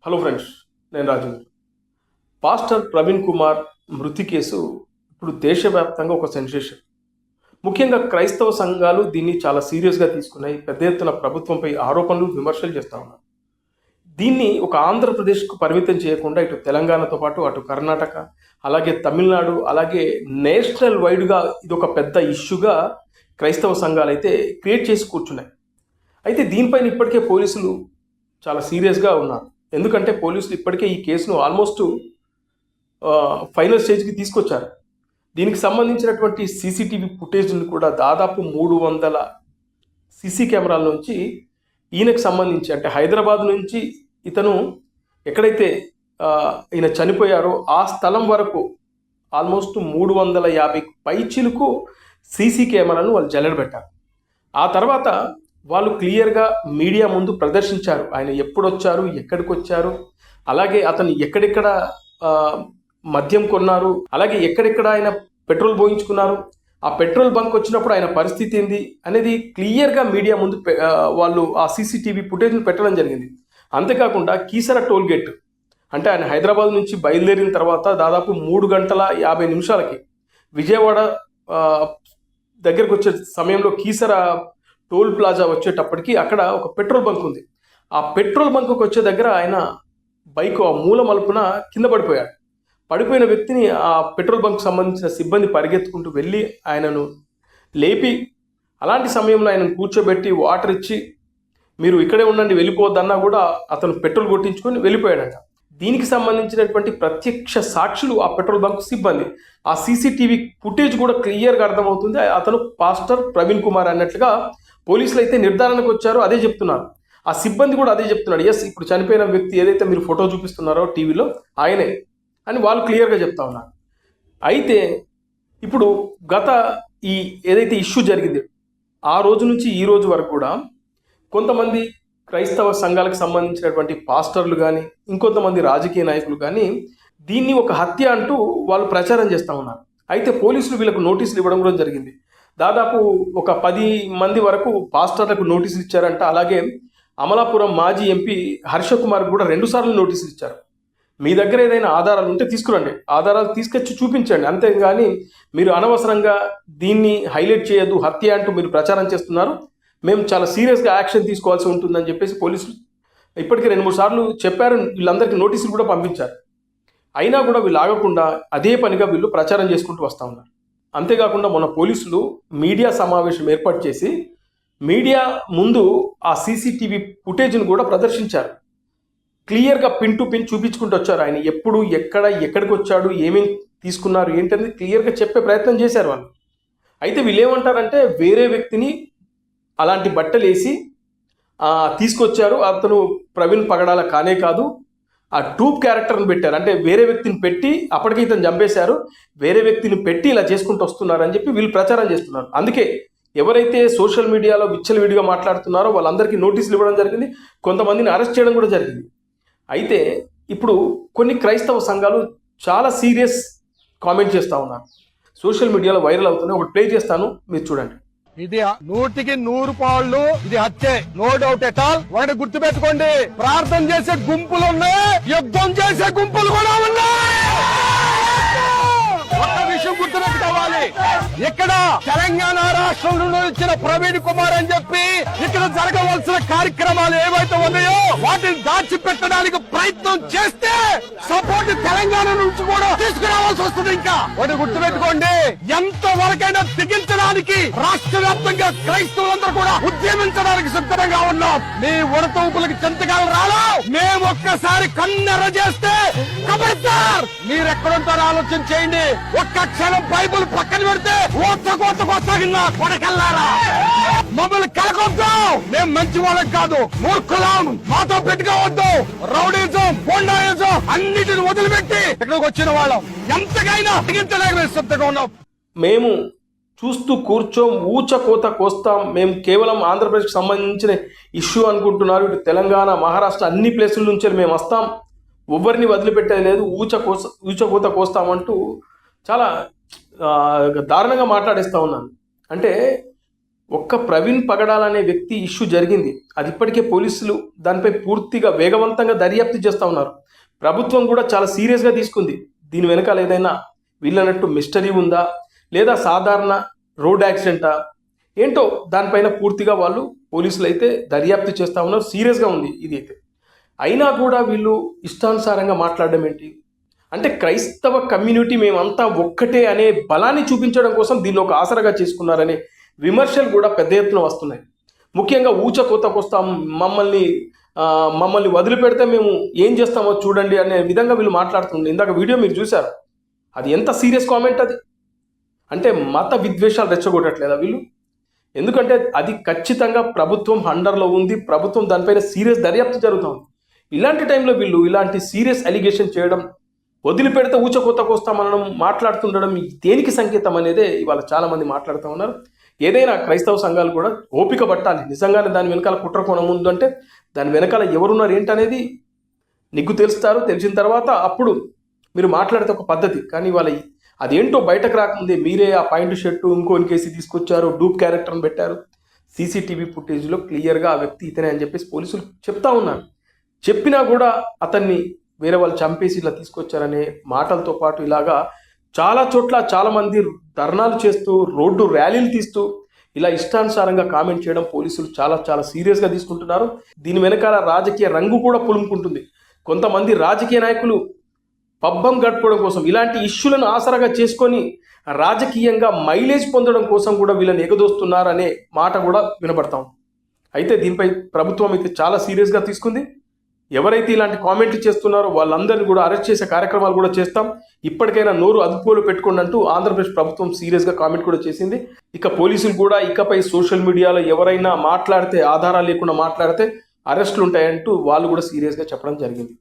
Hello friends, నేను Rajendra. Pastor Praveen Kumar మృతి case ఇప్పుడు దేశవ్యాప్తంగా ఒక సెన్సేషన్. ముఖ్యంగా క్రైస్తవ సంఘాలు దీన్ని చాలా సీరియస్గా తీసుకున్నాయి. పెద్ద ఎత్తున ప్రభుత్వంపై ఆరోపణలు, విమర్శలు చేస్తూ ఉన్నారు. దీన్ని ఒక ఆంధ్రప్రదేశ్కు పరిమితం చేయకుండా ఇటు తెలంగాణతో పాటు అటు కర్ణాటక, అలాగే తమిళనాడు, అలాగే నేషనల్ వైడ్గా ఇది ఒక పెద్ద ఇష్యూగా క్రైస్తవ సంఘాలు అయితే క్రియేట్ చేసి కూర్చున్నాయి. అయితే దీనిపైన ఇప్పటికే పోలీసులు చాలా సీరియస్గా ఉన్నారు. ఎందుకంటే పోలీసులు ఇప్పటికే ఈ కేసును ఆల్మోస్ట్ ఫైనల్ స్టేజ్కి తీసుకొచ్చారు. దీనికి సంబంధించినటువంటి సీసీటీవీ ఫుటేజ్ని కూడా దాదాపు 300 సీసీ కెమెరాల నుంచి ఈయనకు సంబంధించి, అంటే హైదరాబాద్ నుంచి ఇతను ఎక్కడైతే ఈయన చనిపోయారో ఆ స్థలం వరకు ఆల్మోస్ట్ 350 పైచిలకు సీసీ కెమెరాను వాళ్ళు జల్లెడబెట్టారు. ఆ తర్వాత వాళ్ళు క్లియర్గా మీడియా ముందు ప్రదర్శించారు ఆయన ఎప్పుడు వచ్చారు, ఎక్కడికి వచ్చారు, అలాగే అతను ఎక్కడెక్కడ మద్యం కొన్నారు, అలాగే ఎక్కడెక్కడ ఆయన పెట్రోల్ పోయించుకున్నారు, ఆ పెట్రోల్ బంక్ వచ్చినప్పుడు ఆయన పరిస్థితి ఏంది అనేది క్లియర్గా మీడియా ముందు వాళ్ళు ఆ సీసీటీవీ ఫుటేజ్ని పెట్టడం జరిగింది. అంతేకాకుండా కీసర టోల్ గేట్, అంటే ఆయన హైదరాబాద్ నుంచి బయలుదేరిన తర్వాత దాదాపు 3 గంటల 50 నిమిషాలకి విజయవాడ దగ్గరకు వచ్చే సమయంలో కీసర టోల్ ప్లాజా వచ్చేటప్పటికి అక్కడ ఒక పెట్రోల్ బంక్ ఉంది. ఆ పెట్రోల్ బంక్కి వచ్చే దగ్గర ఆయన బైక్ ఆ మూల మలుపున కింద పడిపోయాడు. పడిపోయిన వ్యక్తిని ఆ పెట్రోల్ బంక్ సంబంధించిన సిబ్బంది పరిగెత్తుకుంటూ వెళ్ళి ఆయనను లేపి, అలాంటి సమయంలో ఆయనను కూర్చోబెట్టి వాటర్ ఇచ్చి మీరు ఇక్కడే ఉండండి, వెళ్ళిపోవద్దన్నా కూడా అతను పెట్రోల్ కొట్టించుకొని వెళ్ళిపోయాడట. దీనికి సంబంధించినటువంటి ప్రత్యక్ష సాక్షులు ఆ పెట్రోల్ బంక్ సిబ్బంది. ఆ సీసీటీవీ ఫుటేజ్ కూడా క్లియర్గా అర్థమవుతుంది అతను పాస్టర్ ప్రవీణ్ కుమార్ అన్నట్లుగా పోలీసులు అయితే నిర్ధారణకు వచ్చారో అదే చెప్తున్నారు. ఆ సిబ్బంది కూడా అదే చెప్తున్నాడు. ఎస్, ఇప్పుడు చనిపోయిన వ్యక్తి ఏదైతే మీరు ఫోటో చూపిస్తున్నారో టీవీలో ఆయనే అని వాళ్ళు క్లియర్గా చెప్తా ఉన్నారు. అయితే ఇప్పుడు ఈ ఏదైతే ఇష్యూ జరిగింది ఆ రోజు నుంచి ఈ రోజు వరకు కూడా కొంతమంది క్రైస్తవ సంఘాలకు సంబంధించినటువంటి పాస్టర్లు కానీ, ఇంకొంతమంది రాజకీయ నాయకులు కానీ దీన్ని ఒక హత్య అంటూ వాళ్ళు ప్రచారం చేస్తూ ఉన్నారు. అయితే పోలీసులు వీళ్ళకు నోటీసులు ఇవ్వడం కూడా జరిగింది. దాదాపు ఒక 10 మంది వరకు పాస్టర్లకు నోటీసులు ఇచ్చారంట. అలాగే అమలాపురం మాజీ ఎంపీ హర్ష కుమార్ కూడా 2 సార్లు నోటీసులు ఇచ్చారు. మీ దగ్గర ఏదైనా ఆధారాలు ఉంటే తీసుకురండి, ఆధారాలు తీసుకొచ్చి చూపించండి, అంతేగాని మీరు అనవసరంగా దీన్ని హైలైట్ చేయొద్దు, హత్య అంటూ మీరు ప్రచారం చేస్తున్నారు, మేము చాలా సీరియస్గా యాక్షన్ తీసుకోవాల్సి ఉంటుందని చెప్పేసి పోలీసులు ఇప్పటికే 2-3 సార్లు చెప్పారు. వీళ్ళందరికీ నోటీసులు కూడా పంపించారు. అయినా కూడా వీళ్ళు ఆగకుండా అదే పనిగా వీళ్ళు ప్రచారం చేసుకుంటూ వస్తూ ఉన్నారు. అంతేకాకుండా మొన్న పోలీసులు మీడియా సమావేశం ఏర్పాటు చేసి మీడియా ముందు ఆ సీసీటీవీ ఫుటేజ్ను కూడా ప్రదర్శించారు. క్లియర్గా పిన్ టు పిన్ చూపించుకుంటూ వచ్చారు. ఆయన ఎప్పుడు ఎక్కడికి వచ్చాడు, ఏమేమి తీసుకున్నారు ఏంటనేది క్లియర్గా చెప్పే ప్రయత్నం చేశారు వాళ్ళు. అయితే వీళ్ళు ఏమంటారంటే వేరే వ్యక్తిని అలాంటి బట్టలు వేసి తీసుకొచ్చారు, అతను ప్రవీణ్ పగడాల కానే కాదు, ఆ ట్యూబ్ క్యారెక్టర్ని పెట్టారు, అంటే వేరే వ్యక్తిని పెట్టి అప్పటికి ఇతను చంపేశారు, వేరే వ్యక్తిని పెట్టి ఇలా చేసుకుంటూ వస్తున్నారు అని చెప్పి వీళ్ళు ప్రచారం చేస్తున్నారు. అందుకే ఎవరైతే సోషల్ మీడియాలో విచ్చలవిడిగా మాట్లాడుతున్నారో వాళ్ళందరికీ నోటీసులు ఇవ్వడం జరిగింది, కొంతమందిని అరెస్ట్ చేయడం కూడా జరిగింది. అయితే ఇప్పుడు కొన్ని క్రైస్తవ సంఘాలు చాలా సీరియస్ కామెంట్ చేస్తూ ఉన్నారు, సోషల్ మీడియాలో వైరల్ అవుతున్నాయి. ఒకటి ప్లే చేస్తాను, మీరు చూడండి. ఇది 100% ఇది హత్యే, నో డౌట్ ఎట్ ఆల్. ఒకటి గుర్తు పెట్టుకోండి, ప్రార్థన చేసే గుంపులు ఉన్నాయి, యుద్ధం చేసే గుంపులు కూడా ఉన్నాయి. ఒక్క విషయం గుర్తుపెట్టుకోవాలి, ఇక్కడ తెలంగాణ రాష్ట్రం నుండి వచ్చిన ప్రవీణ్ కుమార్ అని చెప్పి ఇక్కడ జరగవలసిన కార్యక్రమాలు ఏవైతే ఉన్నాయో వాటిని దాచిపెట్టడానికి ప్రయత్నం చేస్తే సపోర్ట్ తెలంగాణ నుంచి కూడా తీసుకురావాల్సి వస్తుంది. ఇంకా ఒకటి గుర్తుపెట్టుకోండి, ఎంత వరకైనా తెగించడానికి రాష్ట్ర వ్యాప్తంగా క్రైస్తవులందరూ కూడా ఉద్యమించడానికి సిద్ధంగా ఉన్నాం. మీ ఉడతూపులకు చెంతకాలు రాలా, మేము ఒక్కసారి కన్నెర చేస్తే కబడతారు. మీరు ఎక్కడుంటారో ఆలోచన చేయండి. ఒక్క క్షణం బైబుల్ పక్కన పెడితే కొత్తగిన్నా కొడకల్లారా, మమ్మల్ని కలకొద్దాం. మేము మంచి వాళ్ళం కాదు, మూర్ఖులం. మాతో పెట్టుకోవద్దు. రౌడీజం, బొండాయిజం అన్నిటిని వదిలిపెట్టి ఇక్కడికి వచ్చిన వాళ్ళం ఎంతకైనా తెగించలేక సిద్ధంగా ఉన్నాం. మేము చూస్తూ కూర్చోం, ఊచకోత కోస్తాం. మేము కేవలం ఆంధ్రప్రదేశ్కి సంబంధించిన ఇష్యూ అనుకుంటున్నారు. ఇటు తెలంగాణ, మహారాష్ట్ర అన్ని ప్లేసుల నుంచి మేము వస్తాం, ఎవరిని వదిలిపెట్టేది లేదు, ఊచకోత కోస్తామంటూ చాలా దారుణంగా మాట్లాడేస్తూ ఉన్నాను. అంటే ఒక్క ప్రవీణ్ పగడాల అనే వ్యక్తి ఇష్యూ జరిగింది. అది ఇప్పటికే పోలీసులు దానిపై పూర్తిగా వేగవంతంగా దర్యాప్తు చేస్తూ ఉన్నారు. ప్రభుత్వం కూడా చాలా సీరియస్గా తీసుకుంది. దీని వెనకాల ఏదైనా వీళ్ళనట్టు మిస్టరీ ఉందా లేదా సాధారణ రోడ్ యాక్సిడెంటా ఏంటో దానిపైన పూర్తిగా వాళ్ళు పోలీసులు అయితే దర్యాప్తు చేస్తూ ఉన్నారు. సీరియస్గా ఉంది ఇది అయితే. అయినా కూడా వీళ్ళు ఇష్టానుసారంగా మాట్లాడడం ఏంటి అంటే క్రైస్తవ కమ్యూనిటీ మేమంతా ఒక్కటే అనే బలాన్ని చూపించడం కోసం దీన్ని ఒక ఆసరగా చేసుకున్నారనే విమర్శలు కూడా పెద్ద ఎత్తున వస్తున్నాయి. ముఖ్యంగా ఊచకోతకు వస్తాం, మమ్మల్ని వదిలిపెడితే మేము ఏం చేస్తామో చూడండి అనే విధంగా వీళ్ళు మాట్లాడుతుంది. ఇందాక వీడియో మీరు చూశారు, అది ఎంత సీరియస్ కామెంట్ అది. అంటే మత విద్వేషాలు రెచ్చగొట్టట్లేదా వీళ్ళు? ఎందుకంటే అది ఖచ్చితంగా ప్రభుత్వం అండర్లో ఉంది, ప్రభుత్వం దానిపైన సీరియస్ దర్యాప్తు జరుగుతుంది. ఇలాంటి టైంలో వీళ్ళు ఇలాంటి సీరియస్ అలిగేషన్ చేయడం, వదిలిపెడితే ఊచకోతకు వస్తామనడం, మాట్లాడుతుండడం దేనికి సంకేతం అనేదే ఇవాళ చాలామంది మాట్లాడుతూ ఉన్నారు. ఏదైనా క్రైస్తవ సంఘాలు కూడా ఓపిక పట్టాలి. నిజంగానే దాని వెనకాల కుట్ర కోణం ఉందంటే దాని వెనకాల ఎవరున్నారు ఏంటనేది నీకు తెలుస్తారు. తెలిసిన తర్వాత అప్పుడు మీరు మాట్లాడితే ఒక పద్ధతి. కానీ వాళ్ళ అదేంటో బయటకు రాకముందే మీరే ఆ పాయింట్ షర్టు ఇంకోని కేసి తీసుకొచ్చారు, డూప్ క్యారెక్టర్ని పెట్టారు. సీసీటీవీ ఫుటేజ్లో క్లియర్గా ఆ వ్యక్తి ఇతనే అని చెప్పేసి పోలీసులు చెప్తా ఉన్నారు. చెప్పినా కూడా అతన్ని వేరే వాళ్ళు చంపేసి ఇలా తీసుకొచ్చారనే మాటలతో పాటు ఇలాగా చాలా చోట్ల చాలామంది ధర్నాలు చేస్తూ, రోడ్డు ర్యాలీలు తీస్తూ ఇలా ఇష్టానుసారంగా కామెంట్ చేయడం పోలీసులు చాలా చాలా సీరియస్గా తీసుకుంటున్నారు. దీని వెనకాల రాజకీయ రంగు కూడా పులుముకుంటుంది. కొంతమంది రాజకీయ నాయకులు పబ్బం గడుపుకోవడం కోసం ఇలాంటి ఇష్యూలను ఆసరాగా చేసుకొని రాజకీయంగా మైలేజ్ పొందడం కోసం కూడా వీళ్ళని ఎగదోస్తున్నారు అనే మాట కూడా వినపడతాం. అయితే దీనిపై ప్రభుత్వం అయితే చాలా సీరియస్గా తీసుకుంది. ఎవరైతే ఇలాంటి కామెంట్లు చేస్తున్నారో వాళ్ళందరినీ కూడా అరెస్ట్ చేసే కార్యక్రమాలు కూడా చేస్తాం. ఇప్పటికైనా నోరు అదుపులో పెట్టుకోండి అంటూ ఆంధ్రప్రదేశ్ ప్రభుత్వం సీరియస్గా కామెంట్ కూడా చేసింది. ఇక పోలీసులు కూడా ఇకపై సోషల్ మీడియాలో ఎవరైనా మాట్లాడితే, ఆధారాలు లేకుండా మాట్లాడితే అరెస్టులు ఉంటాయంటూ వాళ్ళు కూడా సీరియస్గా చెప్పడం జరిగింది.